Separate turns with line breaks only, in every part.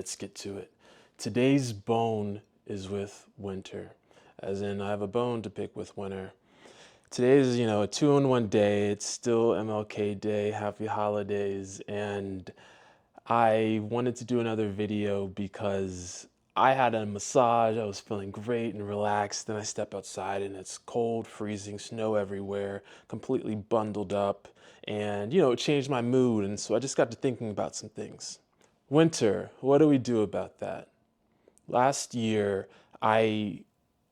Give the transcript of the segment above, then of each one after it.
let's get to it. Today's bone is with winter, as in I have a bone to pick with winter. Today is, a 2-in-1 day. It's still MLK Day. Happy holidays. And I wanted to do another video because I had a massage. I was feeling great and relaxed. Then I step outside and it's cold, freezing, snow everywhere, completely bundled up. And, it changed my mood. And so I just got to thinking about some things. Winter, what do we do about that? Last year, I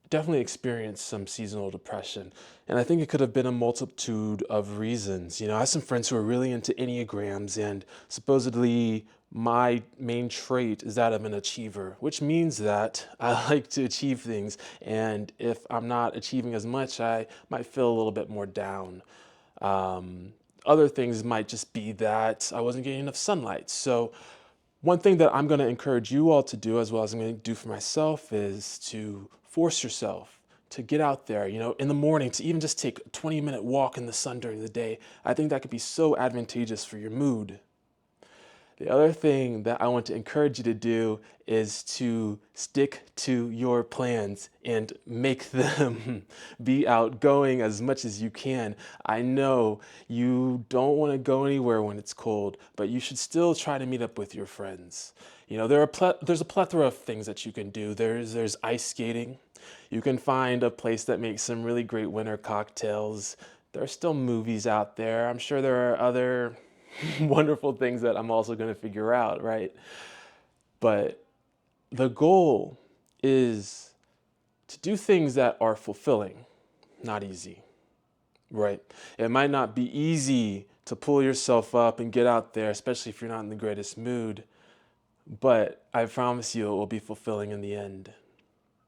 definitely experienced some seasonal depression. And I think it could have been a multitude of reasons. I have some friends who are really into Enneagrams, and supposedly my main trait is that of an achiever, which means that I like to achieve things. And if I'm not achieving as much, I might feel a little bit more down. Other things might just be that I wasn't getting enough sunlight. So one thing that I'm going to encourage you all to do, as well as I'm going to do for myself, is to force yourself to get out there, in the morning, to even just take a 20-minute walk in the sun during the day. I think that could be so advantageous for your mood. The other thing that I want to encourage you to do is to stick to your plans and make them be outgoing as much as you can. I know you don't want to go anywhere when it's cold, but you should still try to meet up with your friends. There's a plethora of things that you can do. There's ice skating. You can find a place that makes some really great winter cocktails. There are still movies out there. I'm sure there are other wonderful things that I'm also going to figure out, right? But the goal is to do things that are fulfilling, not easy, right? It might not be easy to pull yourself up and get out there, especially if you're not in the greatest mood, but I promise you it will be fulfilling in the end.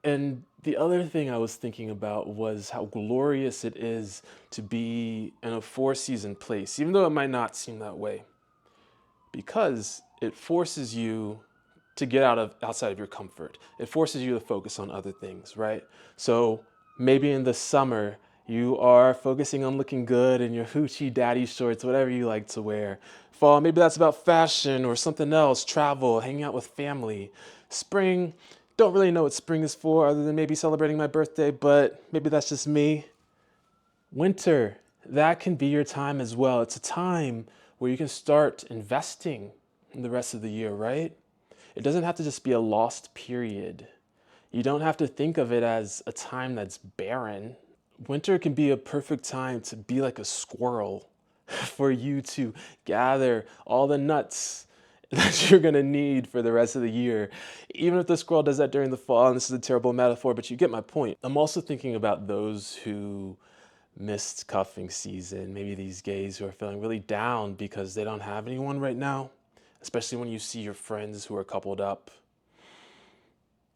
And the other thing I was thinking about was how glorious it is to be in a four-season place, even though it might not seem that way, because it forces you to get outside of your comfort. It forces you to focus on other things, right? So maybe in the summer, you are focusing on looking good in your hoochie daddy shorts, whatever you like to wear. Fall, maybe that's about fashion or something else, travel, hanging out with family. Spring, don't really know what spring is for other than maybe celebrating my birthday, but maybe that's just me. Winter, that can be your time as well. It's a time where you can start investing in the rest of the year, right? It doesn't have to just be a lost period. You don't have to think of it as a time that's barren. Winter can be a perfect time to be like a squirrel, for you to gather all the nuts that you're gonna need for the rest of the year. Even if the squirrel does that during the fall, and this is a terrible metaphor, but you get my point. I'm also thinking about those who missed cuffing season, maybe these gays who are feeling really down because they don't have anyone right now, especially when you see your friends who are coupled up.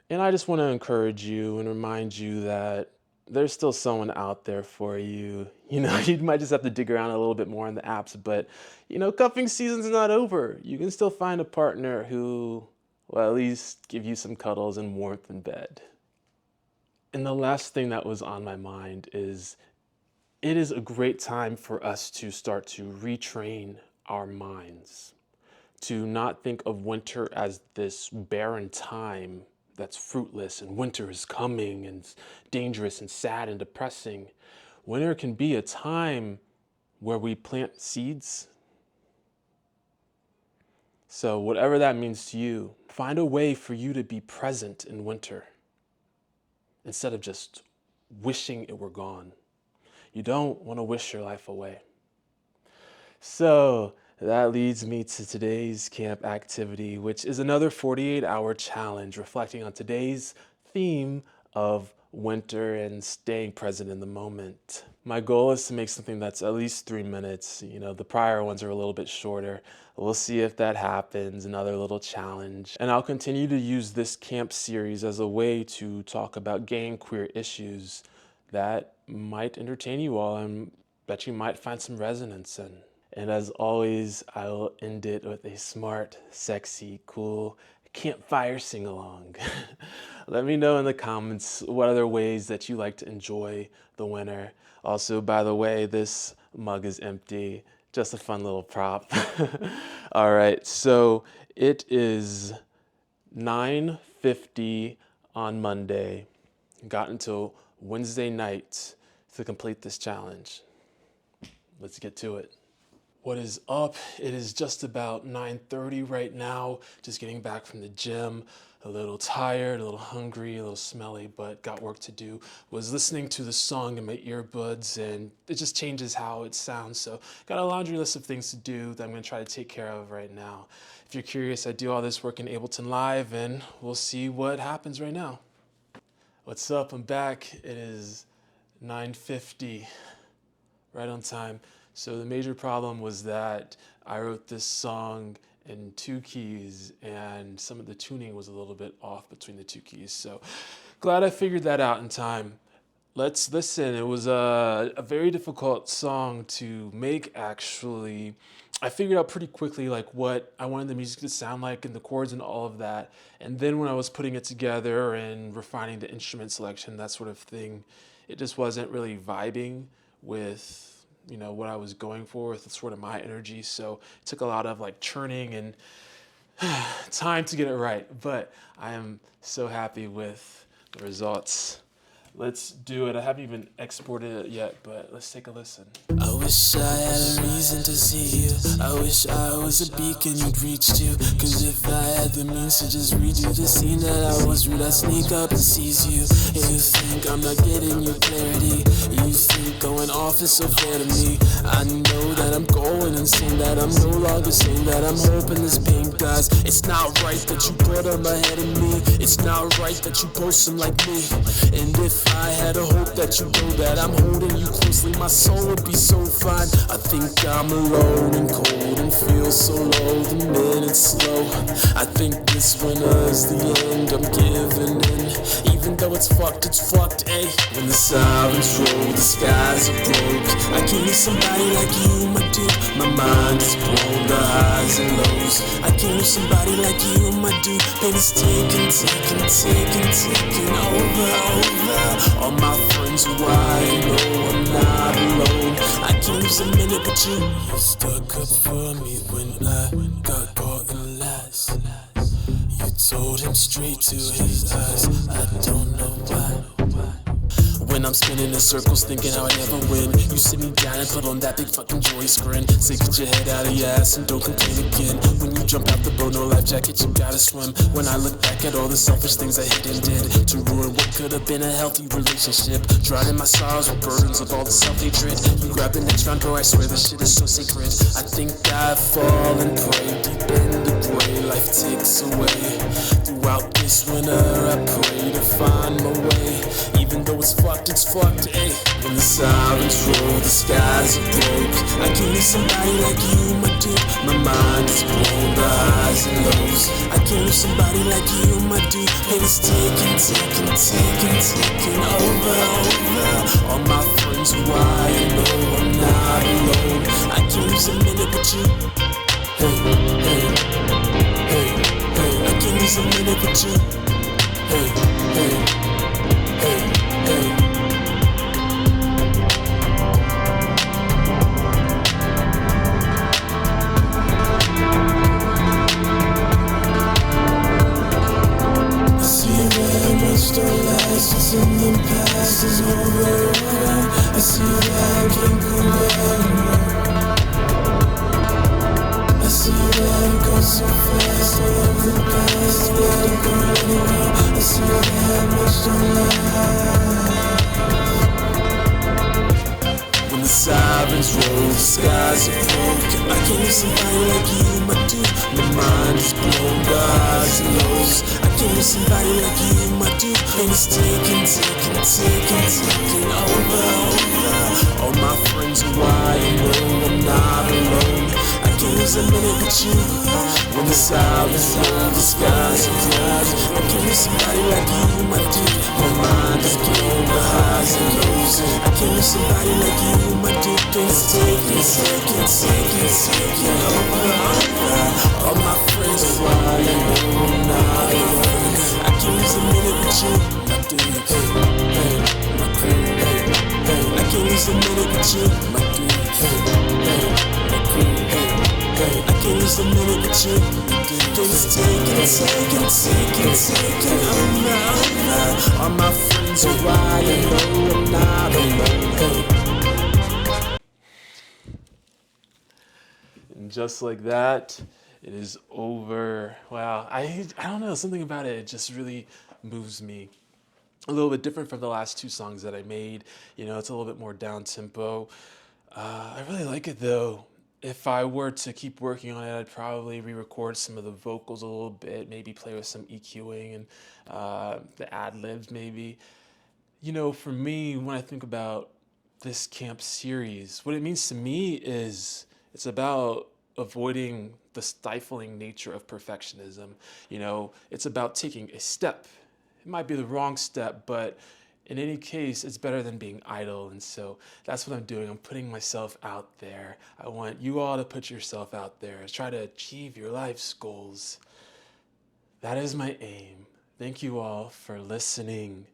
And I just want to encourage you and remind you that there's still someone out there for you. You might just have to dig around a little bit more in the apps, but cuffing season's not over. You can still find a partner who will at least give you some cuddles and warmth in bed. And the last thing that was on my mind is it is a great time for us to start to retrain our minds, to not think of winter as this barren time that's fruitless and winter is coming and dangerous and sad and depressing. Winter can be a time where we plant seeds. So whatever that means to you, find a way for you to be present in winter instead of just wishing it were gone. You don't want to wish your life away. So that leads me to today's camp activity, which is another 48-hour challenge reflecting on today's theme of winter and staying present in the moment. My goal is to make something that's at least 3 minutes. The prior ones are a little bit shorter. We'll see if that happens, another little challenge. And I'll continue to use this camp series as a way to talk about gay and queer issues that might entertain you all and that you might find some resonance in. And as always, I will end it with a smart, sexy, cool campfire sing-along. Let me know in the comments what other ways that you like to enjoy the winter. Also, by the way, this mug is empty. Just a fun little prop. All right, so it is 9:50 on Monday. Got until Wednesday night to complete this challenge. Let's get to it. What is up? It is just about 9:30 right now. Just getting back from the gym. A little tired, a little hungry, a little smelly, but got work to do. Was listening to the song in my earbuds and it just changes how it sounds. So got a laundry list of things to do that I'm gonna try to take care of right now. If you're curious, I do all this work in Ableton Live and we'll see what happens right now. What's up? I'm back. It is 9:50, right on time. So the major problem was that I wrote this song in 2 keys and some of the tuning was a little bit off between the 2 keys. So glad I figured that out in time. Let's listen. It was a very difficult song to make, actually. I figured out pretty quickly like what I wanted the music to sound like and the chords and all of that. And then when I was putting it together and refining the instrument selection, that sort of thing, it just wasn't really vibing with what I was going for with sort of my energy. So it took a lot of like churning and time to get it right. But I am so happy with the results. Let's do it. I haven't even exported it yet, but let's take a listen.
I wish I had a reason to see you. I wish I was a beacon you'd reach to. Cause if I had the means to just redo the scene that I was rude, I'd sneak up and seize you. And you think I'm not getting your clarity. You think going off is so fair to me. I know that I'm going insane, that I'm no longer sane, that I'm hoping this pain dies. It's not right that you put them ahead of me. It's not right that you post them like me. And if I had a hope that you know that I'm holding you closely, my soul would be so fine. I think I'm alone and cold and feel so low, the minute's slow. I think this winter's the end, I'm giving in. Even though it's fucked, ayy. When the sirens roll, the skies are broke. I can't need somebody like you, my dude. My mind is blown, the highs and lows. I can't need somebody like you, my dude. Pain is taking over. All my friends who I know I'm not alone. I can't lose a minute with you. You stuck up for me when I got caught in lies. You told him straight to his eyes. I don't know why. When I'm spinning in circles thinking how I never win, you sit me down and put on that big fucking joy grin. Say get your head out of your ass and don't complain again. When you jump out the boat, no life jacket, you gotta swim. When I look back at all the selfish things I hid and did to ruin what could have been a healthy relationship, drowning my sorrows with burdens of all the self-hatred. You grab the next round, bro, I swear this shit is so sacred. I think I fall and pray deep in the gray life takes away. Throughout this winter I pray to find my way. Even though it's fucked, ayy. When the sirens roll, the skies are broke. I can't need somebody like you, my dude. My mind is blown, the highs and lows. I can't need somebody like you, my dude. Pain is taking over. All my friends who I know I'm not alone. I can't lose a minute with you. Hey. I can't lose a minute with you. Hey. It's in the past, it's over. I see that I can't go back. I see that it goes so fast. I love the past, let it go anywhere. I see that much don't lie. When the sirens roll, the skies are broke. I can't need somebody like you, my dude. My mind is blown, the highs and lows. I can't need somebody like you, my dude. And it's taking over. All my friends who I know I'm not alone. I can't lose a minute with you. When the sirens roll, the skies are bright. I can't need somebody like you, my dude. My mind is blown, the highs and lows. I can't need somebody like you, my dude. And it's taking over. All my friends who I know I'm not alone. I can't lose a minute with you, my dude. My crew. I can't lose a minute with you, my dude. My crew. I can't just a minute, but you just taking. All my friends are right, I know I'm not alone.
And just like that, it is over. Wow, I don't know, something about it just really moves me. A little bit different from the last two songs that I made. You know, it's a little bit more down tempo. I really like it though. If I were to keep working on it, I'd probably re-record some of the vocals a little bit, maybe play with some EQing and the ad-libs maybe. You know, for me, when I think about this camp series, what it means to me is it's about avoiding the stifling nature of perfectionism. You know, it's about taking a step. It might be the wrong step, but in any case, it's better than being idle. And so that's what I'm doing. I'm putting myself out there. I want you all to put yourself out there. Try to achieve your life's goals. That is my aim. Thank you all for listening.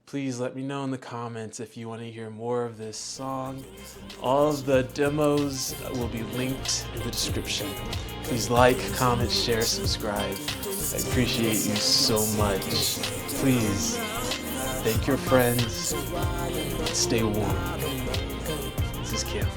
Please let me know in the comments if you want to hear more of this song. All of the demos will be linked in the description. Please like, comment, share, subscribe. I appreciate you so much. Please thank your friends. Stay warm. This is Camp.